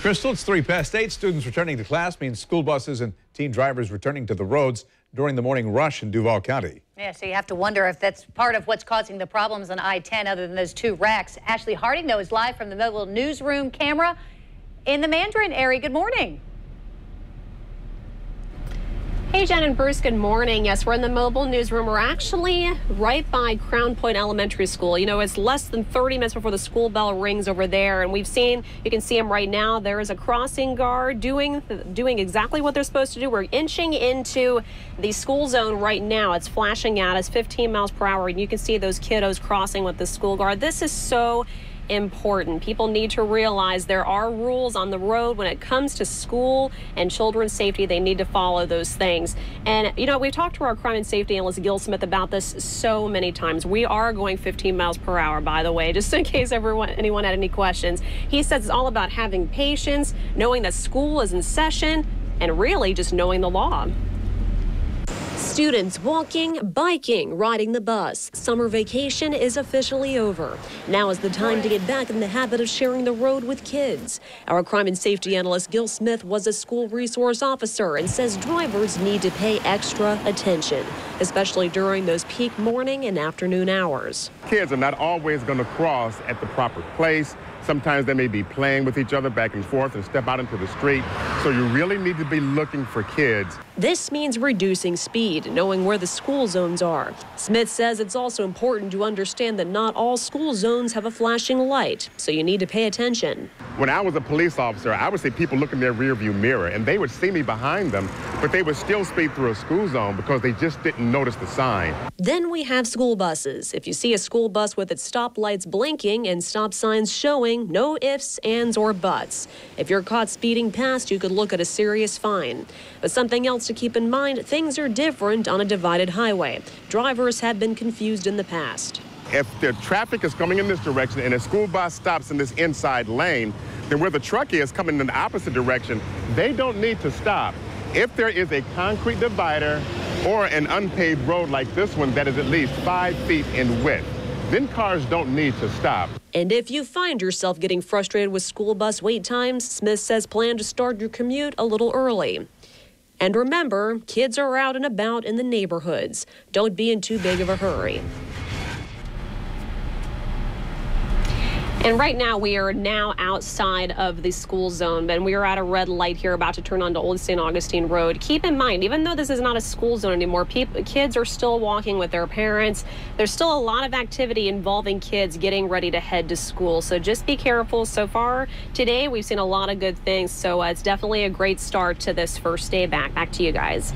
Crystal, it's 8:03. Students returning to class means school buses and teen drivers returning to the roads during the morning rush in Duval County. Yeah, so you have to wonder if that's part of what's causing the problems on I-10 other than those two wrecks. Ashley Harding, though, is live from the mobile newsroom camera in the Mandarin area. Good morning. Hey, Jen and Bruce, good morning. Yes, we're in the mobile newsroom. We're actually right by Crown Point Elementary School. You know, it's less than 30 minutes before the school bell rings over there. And you can see them right now. There is a crossing guard doing exactly what they're supposed to do. We're inching into the school zone right now. It's flashing at us 15 miles per hour. And you can see those kiddos crossing with the school guard. This is so important. People need to realize there are rules on the road when it comes to school and children's safety. They need to follow those things. And, you know, we've talked to our crime and safety analyst, Gil Smith, about this so many times. We are going 15 miles per hour, by the way, just in case anyone had any questions. He says it's all about having patience, knowing that school is in session, and really just knowing the law. Students walking, biking, riding the bus. Summer vacation is officially over. Now is the time to get back in the habit of sharing the road with kids. Our crime and safety analyst, Gil Smith, was a school resource officer and says drivers need to pay extra attention, especially during those peak morning and afternoon hours. Kids are not always going to cross at the proper place. Sometimes they may be playing with each other back and forth and step out into the street. So you really need to be looking for kids. This means reducing speed, knowing where the school zones are. Smith says it's also important to understand that not all school zones have a flashing light, so you need to pay attention. When I was a police officer, I would see people look in their rearview mirror, and they would see me behind them, but they would still speed through a school zone because they just didn't notice the sign. Then we have school buses. If you see a school bus with its stop lights blinking and stop signs showing, no ifs, ands, or buts. If you're caught speeding past, you could look at a serious fine. But something else to keep in mind, things are different on a divided highway. Drivers have been confused in the past. If the traffic is coming in this direction and a school bus stops in this inside lane, then where the truck is coming in the opposite direction, they don't need to stop. If there is a concrete divider or an unpaved road like this one that is at least 5 feet in width, then cars don't need to stop. And if you find yourself getting frustrated with school bus wait times, Smith says plan to start your commute a little early. And remember, kids are out and about in the neighborhoods. Don't be in too big of a hurry. And right now, we are now outside of the school zone, and we are at a red light here about to turn onto Old St. Augustine Road. Keep in mind, even though this is not a school zone anymore, kids are still walking with their parents. There's still a lot of activity involving kids getting ready to head to school, so just be careful. So far today, we've seen a lot of good things, so it's definitely a great start to this first day back. Back to you guys.